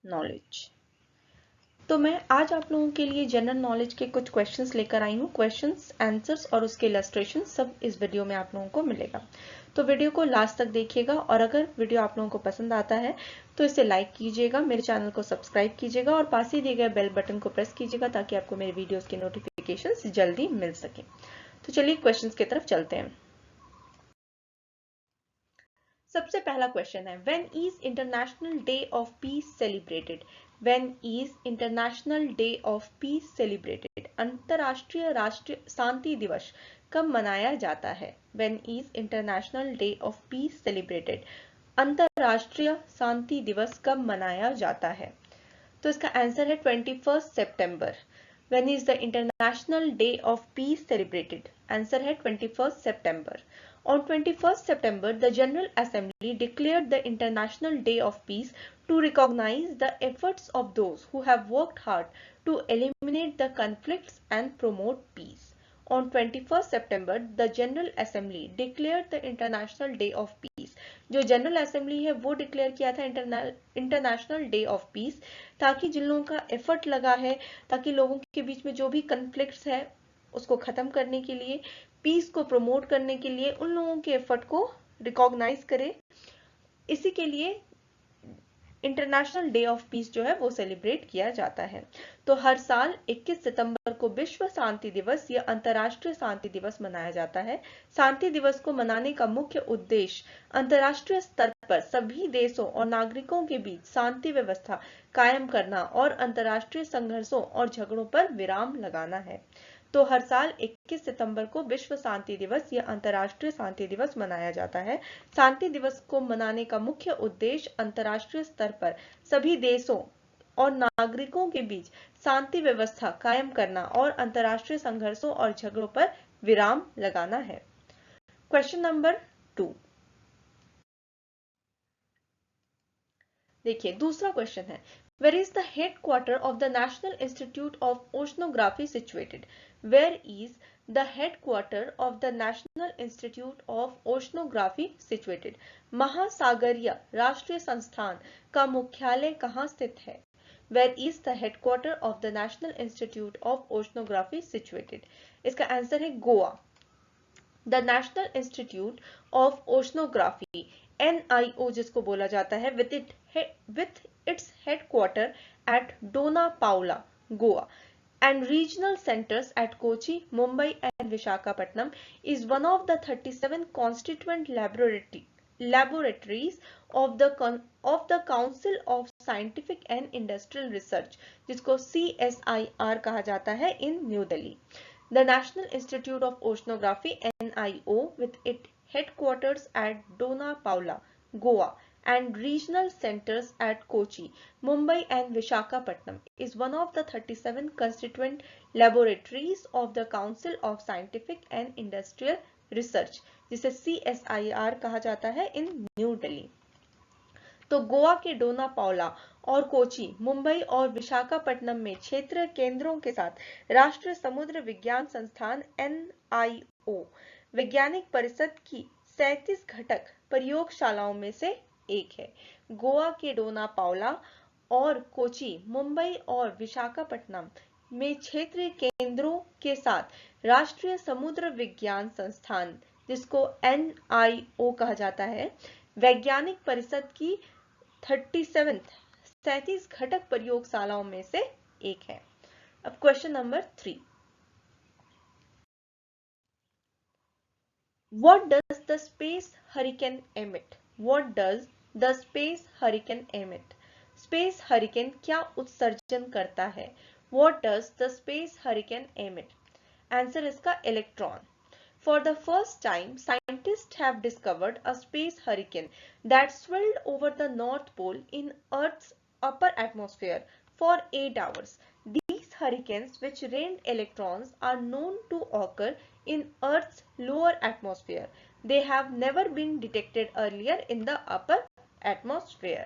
Knowledge. तो मैं आज आप लोगों के लिए जनरल नॉलेज के कुछ क्वेश्चंस लेकर आई हूँ। क्वेश्चंस, आंसर्स और उसके इलस्ट्रेशन सब इस वीडियो में आप लोगों को मिलेगा। तो वीडियो को लास्ट तक देखिएगा और अगर वीडियो आप लोगों को पसंद आता है तो इसे लाइक कीजिएगा, मेरे चैनल को सब्सक्राइब कीजिएगा और पास ही दिए गए बेल बटन को प्रेस कीजिएगा ताकि आपको मेरे वीडियोस की नोटिफिकेशंस जल्दी मिल सके। तो चलिए क्वेश्चंस की तरफ चलते हैं। सबसे पहला क्वेश्चन है, when is international day of peace celebrated? When is international day of peace celebrated? अंतरराष्ट्रीय राष्ट्रीय शांति दिवस कब मनाया जाता है? When is international day of peace celebrated? अंतरराष्ट्रीय शांति दिवस कब मनाया जाता है? तो इसका आंसर है 21 सितंबर। When is the International Day of Peace celebrated? Answer है 21 September. On 21st September, the General Assembly declared the International Day of Peace to recognize the efforts of those who have worked hard to eliminate the conflicts and promote peace. On 21st September, the General Assembly declared the International Day of Peace. जो general assembly है वो declare किया था international day of peace, ताकि जिन लोगों का effort लगा है, ताकि लोगों के बीच में जो भी कन्फ्लिक्ट्स है उसको खत्म करने के लिए, पीस को प्रमोट करने के लिए उन लोगों के एफर्ट को रिकॉग्नाइज करे। इसी के लिए इंटरनेशनल डे ऑफ पीस जो है वो सेलिब्रेट किया जाता है। तो हर साल 21 सितंबर को विश्व शांति दिवस या अंतर्राष्ट्रीय शांति दिवस मनाया जाता है। शांति दिवस को मनाने का मुख्य उद्देश्य अंतर्राष्ट्रीय स्तर पर सभी देशों और नागरिकों के बीच शांति व्यवस्था कायम करना और अंतर्राष्ट्रीय संघर्षों और झगड़ों पर विराम लगाना है। तो हर साल 21 सितंबर को विश्व शांति दिवस या अंतर्राष्ट्रीय शांति दिवस मनाया जाता है। शांति दिवस को मनाने का मुख्य उद्देश्य अंतर्राष्ट्रीय स्तर पर सभी देशों और नागरिकों के बीच शांति व्यवस्था कायम करना और अंतर्राष्ट्रीय संघर्षों और झगड़ों पर विराम लगाना है। क्वेश्चन नंबर 2 देखिए, दूसरा क्वेश्चन है, Where is the headquarter of the National Institute of Oceanography situated? Where is the headquarter of the National Institute of Oceanography situated? महासागरीय राष्ट्रीय संस्थान का मुख्यालय कहाँ स्थित है? Where is the headquarter of the National Institute of Oceanography situated? इसका आंसर है Goa. The National Institute of Oceanography NIO जिसको बोला जाता है with its headquarter at Dona Paula, Goa and regional centers at Kochi, Mumbai and Visakhapatnam is one of the 37 constituent laboratories of the Council of Scientific and Industrial Research जिसको CSIR कहा जाता है in New Delhi. The National Institute of Oceanography NIO with its headquarters at Dona Paula, Goa and regional centers at Kochi, Mumbai and Visakhapatnam is one of the 37 constituent laboratories of the Council of Scientific and Industrial Research जिसे CSIR कहा जाता है in New Delhi. तो गोवा के डोना Paula और कोची, मुंबई और विशाखापट्टनम में क्षेत्रीय केंद्रों के साथ राष्ट्रीय समुद्र विज्ञान संस्थान NIO वैज्ञानिक परिषद की 37 घटक प्रयोगशालाओं में से एक है। गोवा के डोना पाउला और कोची, मुंबई और विशाखापट्टनम में क्षेत्रीय केंद्रों के साथ राष्ट्रीय समुद्र विज्ञान संस्थान जिसको NIO कहा जाता है वैज्ञानिक परिषद की 37 घटक प्रयोगशालाओं में से एक है। अब question number 3, What does the space hurricane emit? What does the space hurricane emit? Space hurricane क्या उत्सर्जन करता है? What does the space hurricane emit? Answer इसका electron. For the first time, scientists have discovered a space hurricane that swirled over the North Pole in Earth's upper atmosphere for 8 hours. These hurricanes, which rained electrons, are known to occur in Earth's lower atmosphere. They have never been detected earlier in the upper atmosphere.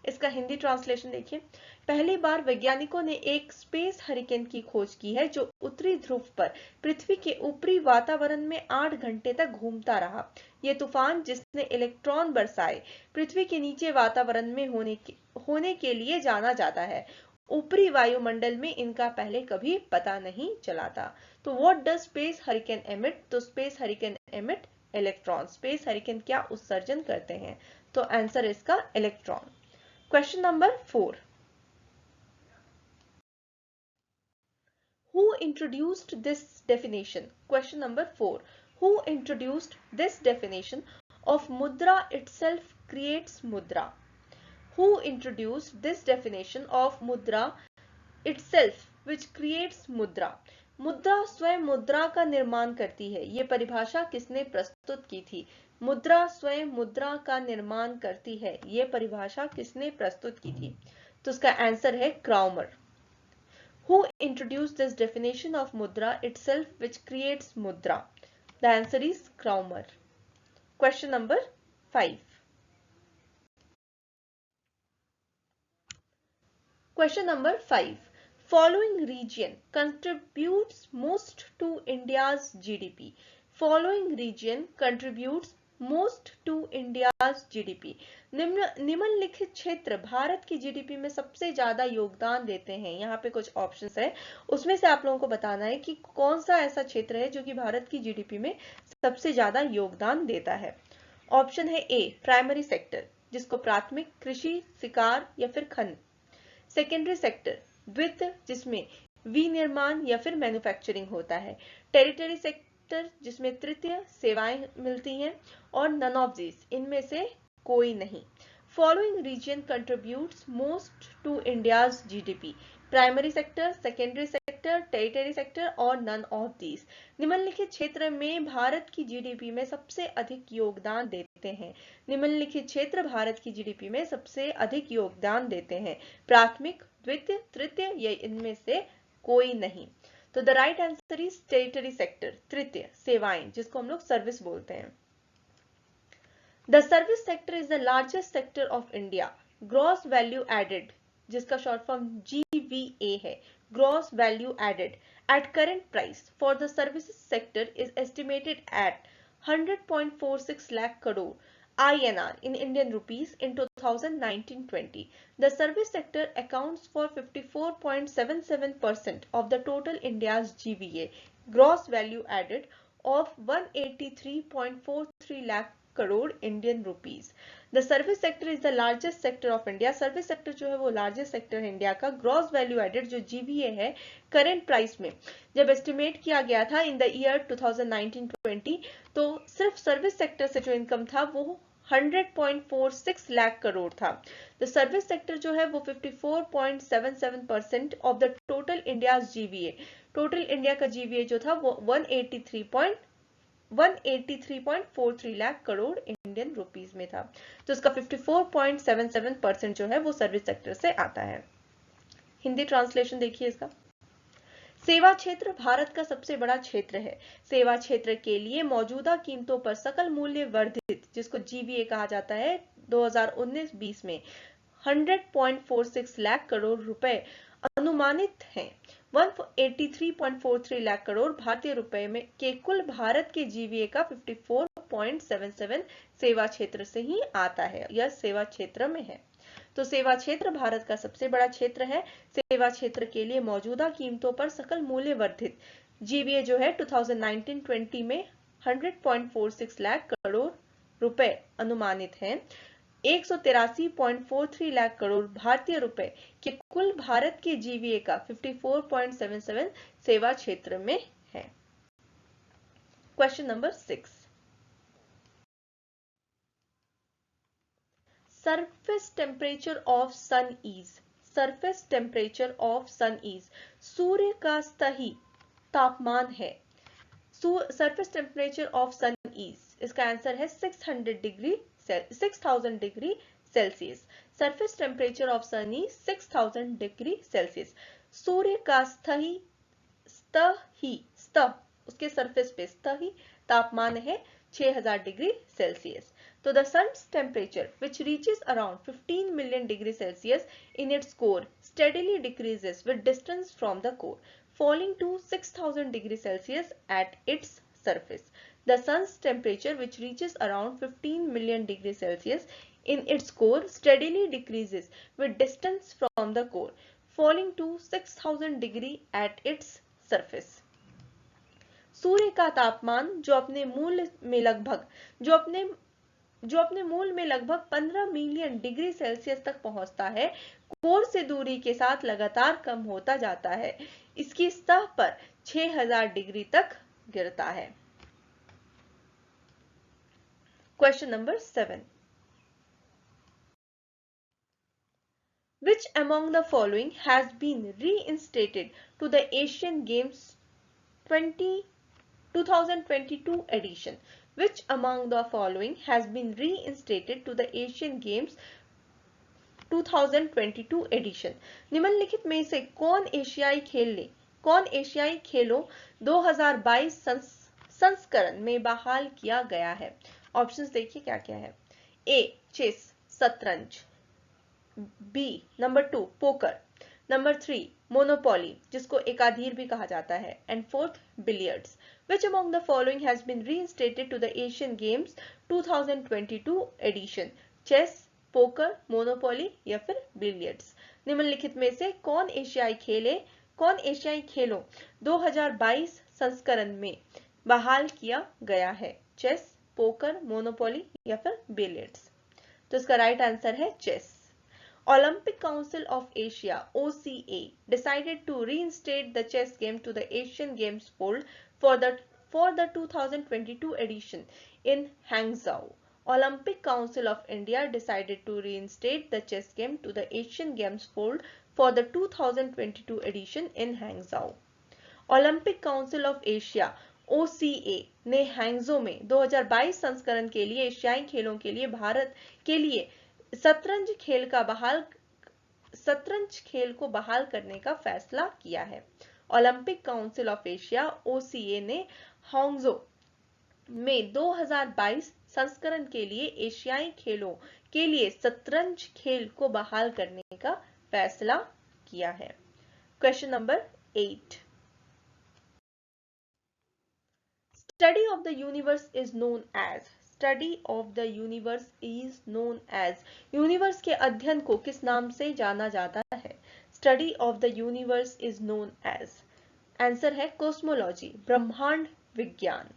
इसका Hindi translation देखिए। पहली बार वैज्ञानिकों ने एक space hurricane की खोज की है जो उत्तरी ध्रुव पर पृथ्वी के ऊपरी वातावरण में 8 घंटे तक घूमता रहा। यह तूफान, जिसने इलेक्ट्रॉन बरसाए, पृथ्वी के नीचे वातावरण में होने के लिए जाना जाता है। ऊपरी वायुमंडल में इनका पहले कभी पता नहीं चला था। तो what does space hurricane emit? तो space hurricane emit electron. Space hurricane क्या उत्सर्जन करते हैं? तो आंसर इसका electron. Question number 4, who introduced this definition? Question number 4, who introduced this definition of mudra itself creates mudra? Who introduced this definition of mudra itself which creates mudra? मुद्रा स्वयं मुद्रा का निर्माण करती है, ये परिभाषा किसने प्रस्तुत की थी? मुद्रा स्वयं मुद्रा का निर्माण करती है, ये परिभाषा किसने प्रस्तुत की थी? तो इसका आंसर है क्राउमर। Who introduced this definition of mudra itself which creates mudra? The answer is Crowmer. Question number 5. Question number 5. Following region contributes most to India's GDP. Following region contributes most to India's GDP. निम्नलिखित क्षेत्र भारत की GDP में सबसे ज्यादा योगदान देते हैं। यहाँ पे कुछ ऑप्शंस है, उसमें से आप लोगों को बताना है कि कौन सा ऐसा क्षेत्र है जो कि भारत की जीडीपी में सबसे ज्यादा योगदान देता है। ऑप्शन है ए, प्राइमरी सेक्टर, जिसको प्राथमिक कृषि, शिकार या फिर खनन। सेकेंडरी सेक्टर, वित्त, जिसमें विनिर्माण या फिर मैन्युफैक्चरिंग होता है। टेरिटरी सेक्टर, जिसमें तृतीय सेवाएं मिलती हैं। और नन ऑफ दिस, इनमें से कोई नहीं। Following reason contributes most to India's GDP. Primary sector, secondary sector, territory sector और नन ऑफ दिस। निम्नलिखित क्षेत्र में भारत की जीडीपी में सबसे अधिक योगदान देते हैं। निम्नलिखित क्षेत्र भारत की जीडीपी में सबसे अधिक योगदान देते हैं। प्राथमिक, द्वितीय, तृतीय या इनमें से कोई नहीं। तो the right answer is territory sector, तृतीय सेवाएं, जिसको हम लोग सर्विस बोलते हैं। The service sector is the largest sector of India. Gross value added, जिसका शॉर्ट फॉर्म GVA है, gross value added at current price for the services sector is estimated at 100.46 lakh crore INR in Indian rupees in 2019-20. The service sector accounts for 54.77% of the total India's GVA, gross value added, of 183.43 lakh crore Indian rupees. The service sector is the largest sector of India. Service sector जो है वो largest sector है India का। Gross value added जो GVA है current price में जब estimate किया गया था in the year 2019-20, तो सिर्फ सर्विस सेक्टर से जो इनकम था वो 100.46 लाख करोड़ था। तो सर्विस सेक्टर जो है वो 54.77% of the total India's GVA, total India का जीवीए जो था वो 183.43 लाख करोड़ इंडियन रुपीस में था। तो इसका 54.77% जो है वो सर्विस सेक्टर से आता है। हिंदी ट्रांसलेशन देखिए इसका। सेवा क्षेत्र भारत का सबसे बड़ा क्षेत्र है। सेवा क्षेत्र के लिए मौजूदा कीमतों पर सकल मूल्य वर्धित, जिसको जीवीए कहा जाता है, 2019-20 में 100.46 लाख करोड़ रुपए अनुमानित हैं। 183.43 लाख करोड़ भारतीय रुपए में के कुल भारत के जीवीए का 54.77 सेवा क्षेत्र से ही आता है, यह सेवा क्षेत्र में है। तो सेवा क्षेत्र भारत का सबसे बड़ा क्षेत्र है। सेवा क्षेत्र के लिए मौजूदा कीमतों पर सकल मूल्य वर्धित जीवीए जो है 2019-20 में 100.46 लाख करोड़ रुपए अनुमानित है। 183.43 लाख करोड़ भारतीय रुपए के कुल भारत के जीवीए का 54.77 सेवा क्षेत्र में है। Question number 6, surface temperature of sun is, surface temperature of sun is, सूर्य का सतही तापमान है। surface temperature of sun is, इसका आंसर है 6000 degree Celsius. surface temperature of sun is 6000 degree Celsius. सूर्य का सतही उसके सरफेस पे सतही तापमान है 6000 डिग्री सेल्सियस। तो the sun's temperature which reaches around 15 million degree Celsius in its core steadily decreases with distance from the core, falling to 6000 degree Celsius at its surface. The sun's temperature which reaches around 15 million degree Celsius in its core steadily decreases with distance from the core, falling to 6000 degree at its surface. सूर्य का तापमान जो अपने मूल में लगभग 15 million degree Celsius तक पहुंचता है, कोर से दूरी के साथ लगातार कम होता जाता है, इसकी सतह पर 6000 डिग्री तक गिरता है। Question number 7, Which among the following has been reinstated to the Asian Games 2022 edition? Which among the following has been reinstated to the Asian Games 2022 edition? निम्नलिखित में से कौन एशियाई खेलों 2022 संस्करण में बहाल किया गया है? ऑप्शंस देखिए क्या क्या है। ए चेस शतरंज, B number 2 poker, number 3 monopoly जिसको एकाधीर भी कहा जाता है, and fourth billiards. Which among the following has been reinstated to the Asian Games 2022 edition? Chess, poker, monopoly या फिर बिलियर्ड्स। निम्नलिखित में से कौन एशियाई खेलों 2022 संस्करण में बहाल किया गया है? चेस, पोकर, मोनोपोली या फिर बिलियर्ड्स। तो इसका राइट आंसर है chess. Olympic Council of Asia (OCA) decided to reinstate the chess game to the Asian Games fold for the 2022 edition in Hangzhou. Olympic Council of India decided to reinstate the chess game to the Asian Games fold for the 2022 edition in Hangzhou. Olympic Council of Asia (OCA) ने Hangzhou में 2022 संस्करण के लिए एशियाई खेलों के लिए भारत के लिए शतरंज खेल को बहाल करने का फैसला किया है। Olympic council of Asia (OCA) ने हांगझो में 2022 संस्करण के लिए एशियाई खेलों के लिए शतरंज खेल को बहाल करने का फैसला किया है। Question number 8, Study of the universe is known as universe के अध्ययन को किस नाम से जाना जाता है? Study of the universe is known as, answer है कॉस्मोलॉजी, ब्रह्मांड विज्ञान।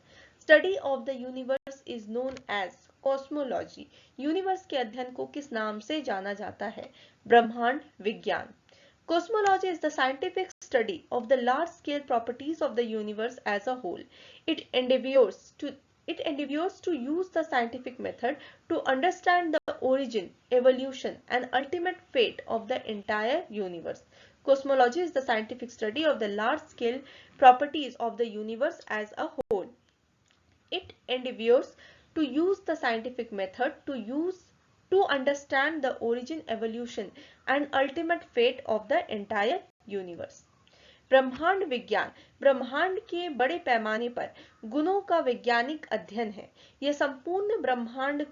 Study of the universe is known as cosmology, universe के अध्ययन को किस नाम से जाना जाता है? ब्रह्मांड विज्ञान। Cosmology is the scientific study of the large-scale properties of the universe as a whole. It endeavors to use the scientific method to understand the origin, evolution, and ultimate fate of the entire universe. Cosmology is the scientific study of the large-scale properties of the universe as a whole. It endeavors to use the scientific method to understand the origin, evolution, and ultimate fate of the entire universe. ब्रह्मांड विज्ञान ब्रह्मांड के बड़े पैमाने पर गुणों का वैज्ञानिक अध्ययन है। यह संपूर्ण ब्रह्मांड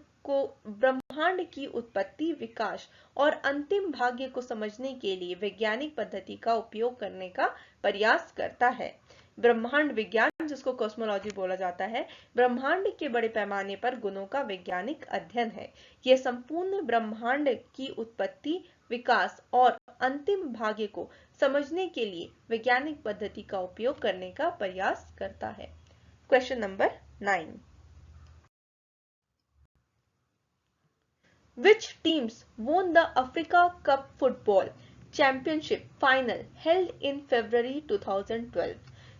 की उत्पत्ति, विकास और अंतिम भाग्य को समझने के लिए वैज्ञानिक पद्धति का उपयोग करने का प्रयास करता है। ब्रह्मांड विज्ञान, जिसको कॉस्मोलॉजी बोला जाता है, ब्रह्मांड के बड़े पैमाने पर गुणों का वैज्ञानिक अध्ययन है। यह संपूर्ण ब्रह्मांड की उत्पत्ति, विकास और अंतिम भाग्य को समझने के लिए वैज्ञानिक पद्धति का उपयोग करने का प्रयास करता है। Question number 9, Which teams won the Africa Cup Football Championship final held in February 2012?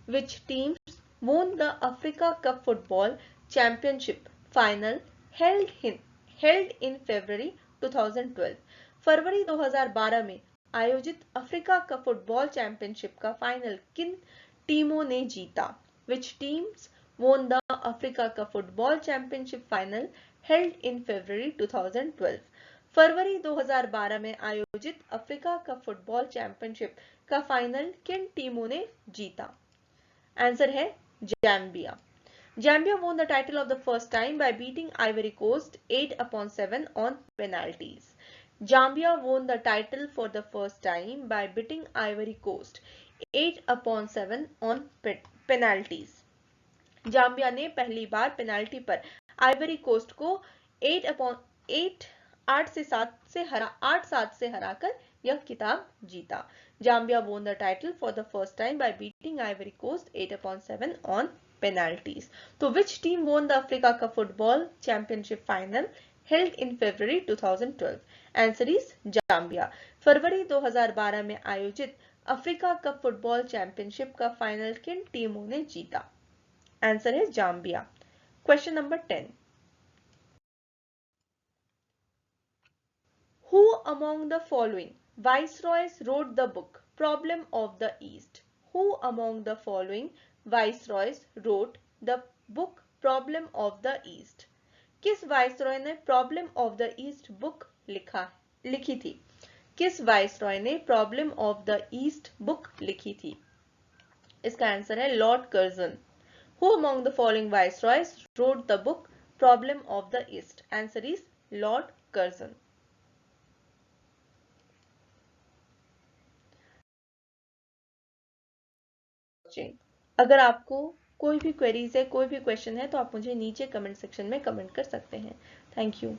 Which teams won the Africa Cup Football Championship final held in February 2012? फरवरी 2012 में आयोजित अफ्रीका कप फुटबॉल चैंपियनशिप का फाइनल किन टीमों ने जीता? Which teams won the Africa Cup Football Championship final held in February 2012? फरवरी 2012 में आयोजित Africa cup football championship का फाइनल किन टीमों ने जीता? आंसर है Zambia. Zambia won the title of the first time by beating Ivory Coast 8-7 on penalties. Zambia won the title for the first time by beating Ivory Coast 8-7 on penalties. Zambia ने पहली बार penalty पर Ivory coast को 8-7 से हराकर यह खिताब जीता. Zambia won the title for the first time by beating Ivory Coast 8-7 on penalties. So which team won the Africa Cup Football Championship final held in February 2012? Answer is Zambia. फरवरी 2012 में आयोजित Africa cup football championship का final किन टीमों ने जीता? Answer is Zambia. Question number 10. Who among the following viceroys wrote the book Problem of the East? Who among the following viceroys wrote the book Problem of the East? किस viceroy ने problem of the east book लिखी थी? किस viceroy ने problem of the east book लिखी थी? इसका आंसर है Lord Curzon. Who among the following viceroys wrote the book Problem of the East? Answer is Lord Curzon. अगर आपको कोई भी क्वेरीज है, कोई भी क्वेश्चन है तो आप मुझे नीचे कमेंट सेक्शन में कमेंट कर सकते हैं. Thank you.